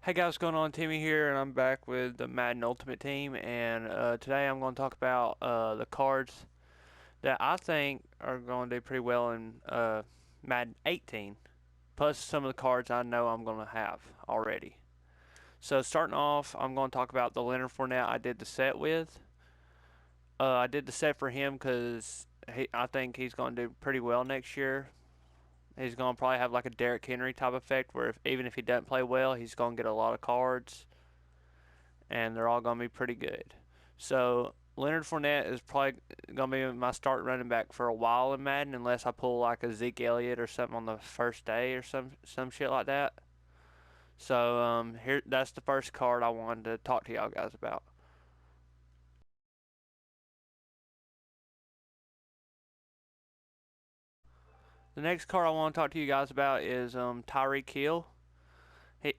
Hey guys, what's going on? Timmy here, and I'm back with the Madden Ultimate Team. And today I'm going to talk about the cards that I think are going to do pretty well in Madden 18, plus some of the cards I know I'm going to have already. So starting off, I'm going to talk about the Leonard Fournette I did the set with. I did the set for him because I think he's going to do pretty well next year. He's going to probably have like a Derrick Henry type effect, where even if he doesn't play well, he's going to get a lot of cards and they're all going to be pretty good. So Leonard Fournette is probably going to be my start running back for a while in Madden, unless I pull like Ezekiel Elliott or something on the first day or some shit like that. So here, that's the first card I wanted to talk to y'all guys about. The next card I want to talk to you guys about is Tyreek Hill.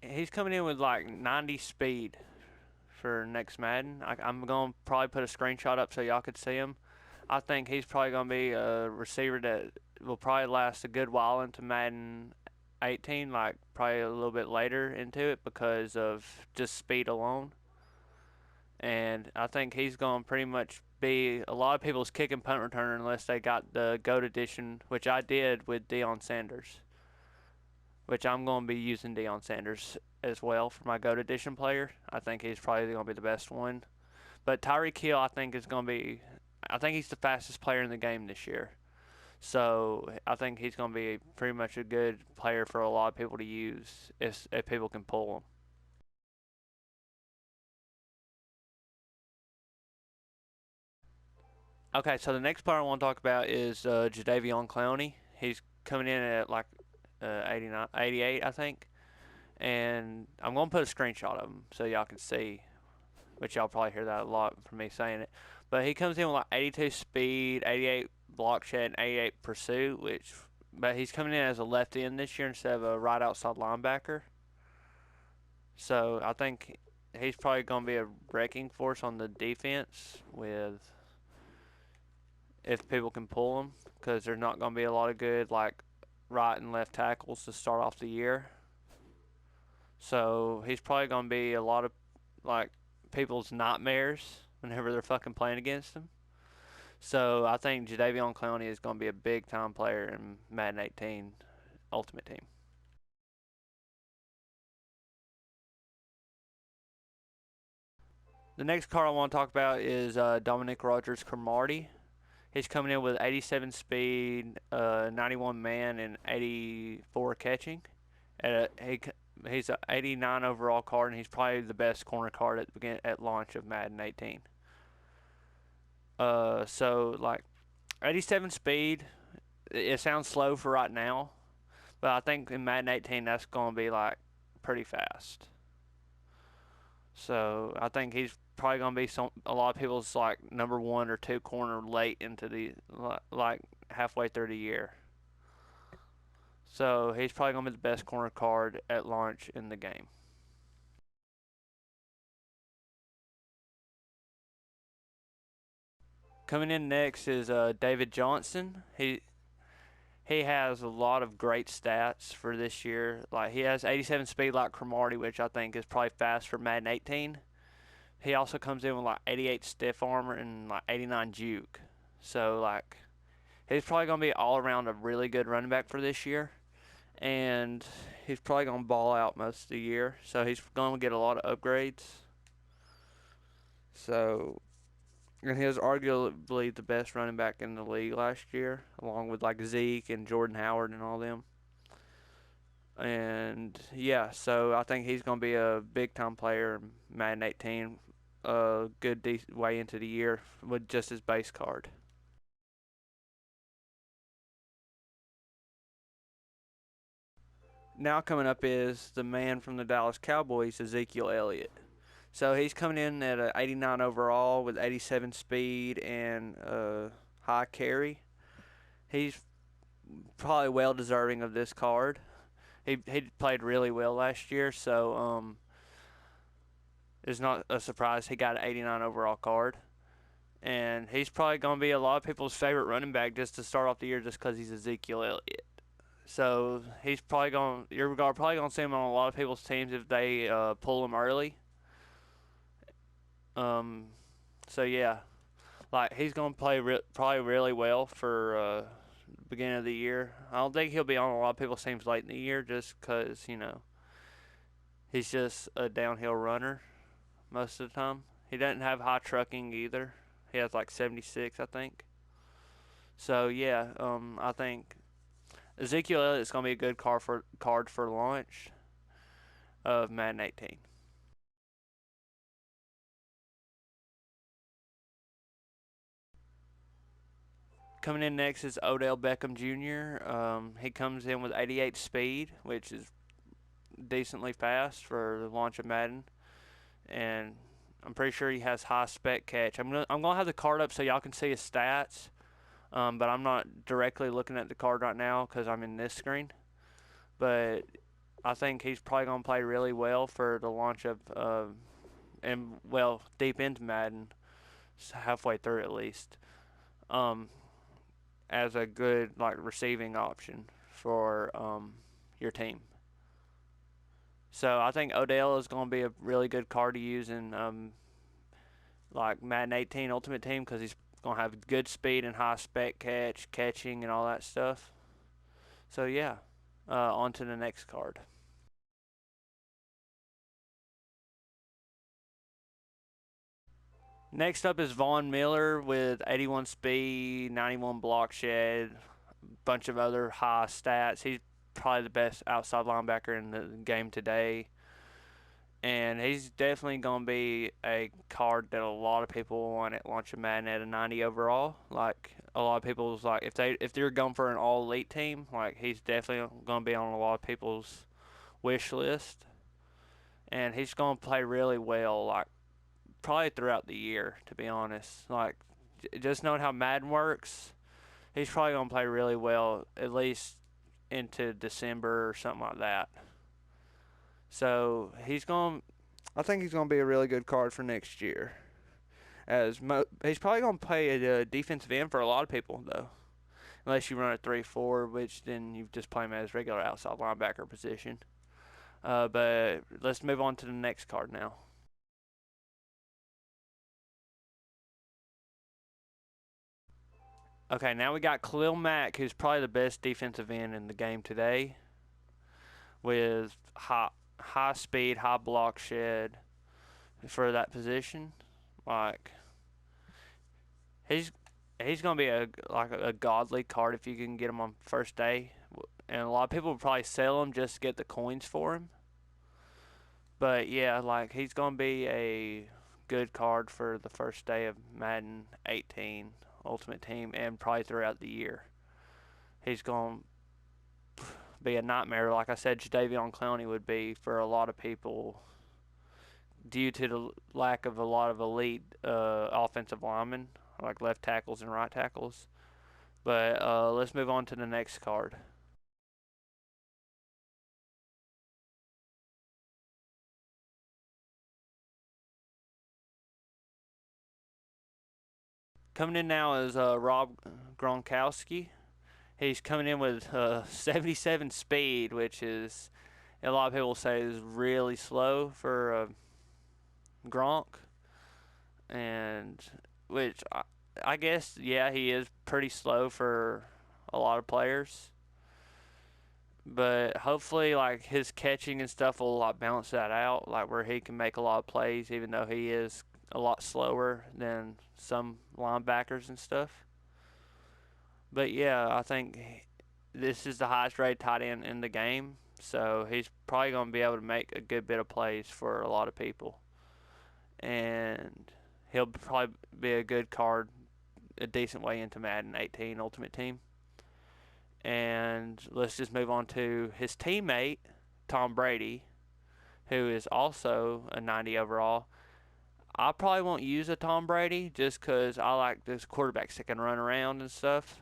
He's coming in with like 90 speed for next Madden. I'm going to probably put a screenshot up so y'all could see him. I think he's probably going to be a receiver that will probably last a good while into Madden 18, like probably a little bit later into it because of just speed alone. And I think he's going to pretty much be a lot of people's kick and punt returner unless they got the GOAT edition, which I did with Deion Sanders, which I'm going to be using Deion Sanders as well for my GOAT edition player. I think he's probably going to be the best one. But Tyreek Hill, I think, is going to be. I think he's the fastest player in the game this year. So I think he's going to be pretty much a good player for a lot of people to use if people can pull him. Okay, so the next player I want to talk about is Jadeveon Clowney. He's coming in at like 89, 88, I think. And I'm going to put a screenshot of him so y'all can see, which y'all probably hear that a lot from me saying it. But he comes in with like 82 speed, 88 block shed, and 88 pursuit, but he's coming in as a left end this year instead of a right outside linebacker. So I think he's probably going to be a wrecking force on the defense with if people can pull him, because there's not going to be a lot of good like right and left tackles to start off the year. So he's probably going to be a lot of like people's nightmares whenever they're fucking playing against him. So I think Jadeveon Clowney is going to be a big time player in Madden 18 Ultimate Team. The next card I want to talk about is Dominic Cromartie. He's coming in with 87 speed, 91 man, and 84 catching. He's an 89 overall card, and he's probably the best corner card at launch of Madden 18. So like 87 speed, it sounds slow for right now, but I think in Madden 18 that's going to be like pretty fast. So I think he's probably going to be a lot of people's like number one or two corner late into the like halfway through the year. So he's probably going to be the best corner card at launch in the game. Coming in next is David Johnson. He has a lot of great stats for this year. Like he has 87 speed like Cromartie, which I think is probably fast for Madden 18. He also comes in with like 88 stiff armor and like 89 juke. So like he's probably gonna be all around a really good running back for this year, and he's probably gonna ball out most of the year. So he's gonna get a lot of upgrades. So and he was arguably the best running back in the league last year, along with like Zeke and Jordan Howard and all them. And yeah, so I think he's going to be a big time player in Madden 18, a good way into the year with just his base card. Now coming up is the man from the Dallas Cowboys, Ezekiel Elliott. So he's coming in at a 89 overall with 87 speed and high carry. He's probably well deserving of this card. He played really well last year, so it's not a surprise he got an 89 overall card. And he's probably going to be a lot of people's favorite running back just to start off the year just because he's Ezekiel Elliott. So he's probably going. You're probably going to see him on a lot of people's teams if they pull him early. Um, so yeah, like he's going to play probably really well for beginning of the year. I don't think he'll be on a lot of people's teams late in the year just because he's just a downhill runner most of the time. He doesn't have high trucking either. He has like 76, I think. So yeah, I think Ezekiel Elliott is going to be a good card for launch of Madden 18. Coming in next is Odell Beckham Jr. He comes in with 88 speed, which is decently fast for the launch of Madden, and I'm pretty sure he has high spec catch. I'm gonna have the card up so y'all can see his stats, but I'm not directly looking at the card right now because I'm in this screen. But I think he's probably gonna play really well for the launch of and well deep into Madden, halfway through at least. Um, as a good like receiving option for your team. So I think Odell is going to be a really good card to use in like Madden 18 Ultimate Team because he's going to have good speed and high spec catching and all that stuff. So yeah, on to the next card. Next up is Von Miller with 81 speed, 91 block shed, bunch of other high stats. He's probably the best outside linebacker in the game today. And he's definitely going to be a card that a lot of people want at launch of Madden at a 90 overall. Like a lot of people's like if they're going for an all elite team, like he's definitely going to be on a lot of people's wish list. And he's going to play really well, like probably throughout the year. To be honest, like just knowing how Madden works, he's probably going to play really well at least into December or something like that. So I think he's going to be a really good card for next year. He's probably going to play a defensive end for a lot of people though, unless you run a 3-4, which then you just play him as regular outside linebacker position. But let's move on to the next card now. Okay, now we got Khalil Mack, who's probably the best defensive end in the game today, with high speed, high block shed for that position. Like he's he's gonna be a godly card if you can get him on first day, and a lot of people will probably sell him just to get the coins for him. But yeah, like he's gonna be a good card for the first day of Madden 18 Ultimate Team and probably throughout the year. He's gonna be a nightmare, like I said, Jadeveon Clowney would be for a lot of people due to the lack of a lot of elite offensive linemen, like left tackles and right tackles. But let's move on to the next card. Coming in now is Rob Gronkowski. He's coming in with 77 speed, which is a lot of people say is really slow for Gronk, and which I guess yeah he is pretty slow for a lot of players. But hopefully, like his catching and stuff will like balance that out, like where he can make a lot of plays, even though he is a lot slower than some linebackers and stuff. But yeah, I think this is the highest rated tight end in the game, so he's probably going to be able to make a good bit of plays for a lot of people, and he'll probably be a good card, a decent way into Madden 18 Ultimate Team. And let's just move on to his teammate, Tom Brady, who is also a 90 overall. I probably won't use a Tom Brady just because I like this quarterbacks that can run around and stuff.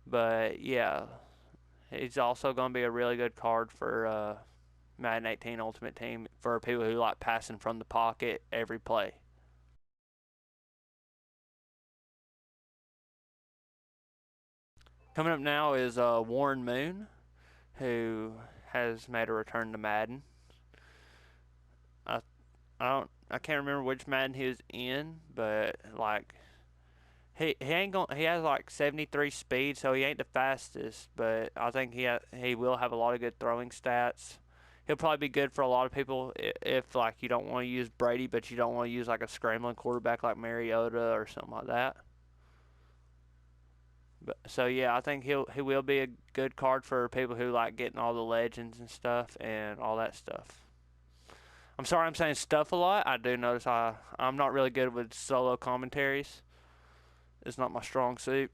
But yeah, he's also going to be a really good card for Madden 18 Ultimate Team for people who like passing from the pocket every play. Coming up now is Warren Moon. who has made a return to Madden. I I can't remember which Madden he was in, but like he has like 73 speed, so he ain't the fastest, but I think he will have a lot of good throwing stats. He'll probably be good for a lot of people if like you don't want to use Brady, but you don't want to use like a scrambling quarterback like Mariota or something like that. But so yeah, I think he will be a good card for people who like getting all the legends and stuff and all that stuff. I'm sorry I'm saying stuff a lot. I do notice I'm not really good with solo commentaries. It's not my strong suit.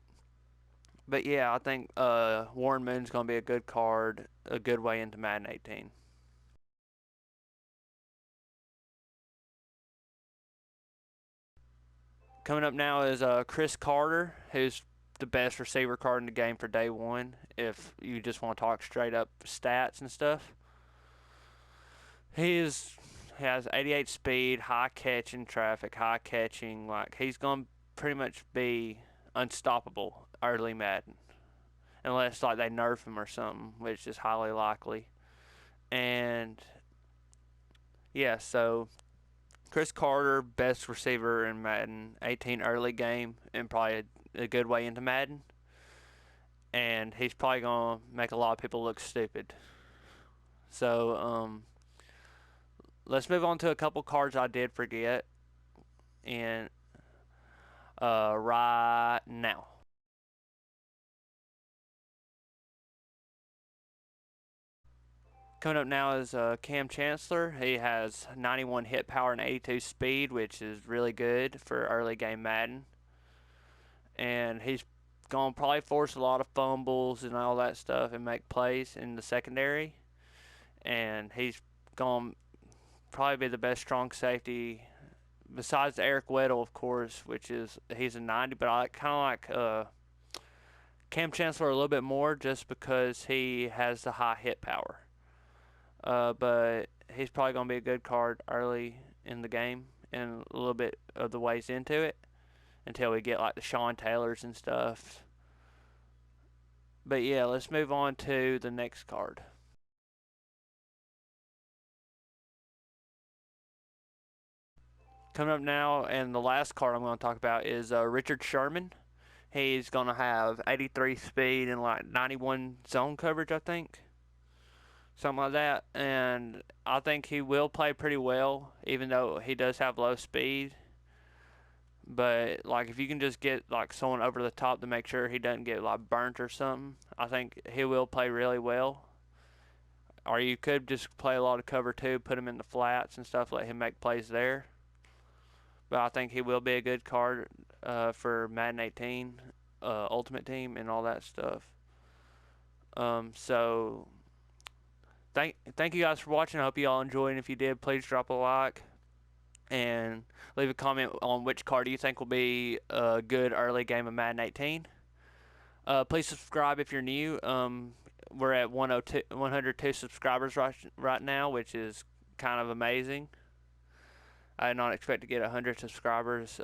But yeah, I think Warren Moon's going to be a good card, a good way into Madden 18. Coming up now is Chris Carter, who's the best receiver card in the game for day one. If you just want to talk straight up stats and stuff, he has 88 speed, high catching traffic, high catching. Like he's going to pretty much be unstoppable early Madden, unless like they nerf him or something, which is highly likely. And yeah, so Chris Carter, best receiver in Madden 18 early game, and probably a good way into Madden. And he's probably gonna make a lot of people look stupid. So let's move on to a couple cards I did forget, and right now. Coming up now is Cam Chancellor. He has 91 hit power and 82 speed, which is really good for early game Madden. And he's going to probably force a lot of fumbles and all that stuff and make plays in the secondary. And he's going to probably be the best strong safety besides Eric Weddle, of course, which is he's a 90. But I kind of like Cam Chancellor a little bit more just because he has the high hit power. But he's probably going to be a good card early in the game and a little bit of the ways into it until we get like the Sean Taylors and stuff. But yeah, let's move on to the next card. Coming up now, and the last card I'm going to talk about is Richard Sherman. He's going to have 83 speed and like 91 zone coverage, I think. Something like that. And I think he will play pretty well, even though he does have low speed. But like if you can just get like someone over the top to make sure he doesn't get like burnt or something, I think he will play really well. Or you could just play a lot of cover two, put him in the flats and stuff, let him make plays there. But I think he will be a good card for Madden 18, Ultimate Team, and all that stuff. So thank you guys for watching. I hope you all enjoyed. And if you did, please drop a like and leave a comment on which card you think will be a good early game of Madden 18. Please subscribe if you're new. We're at 102 subscribers right now, which is kind of amazing. I did not expect to get 100 subscribers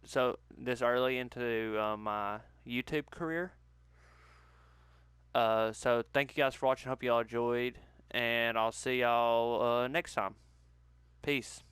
so this early into my YouTube career. So thank you guys for watching. Hope you all enjoyed, and I'll see y'all next time. Peace.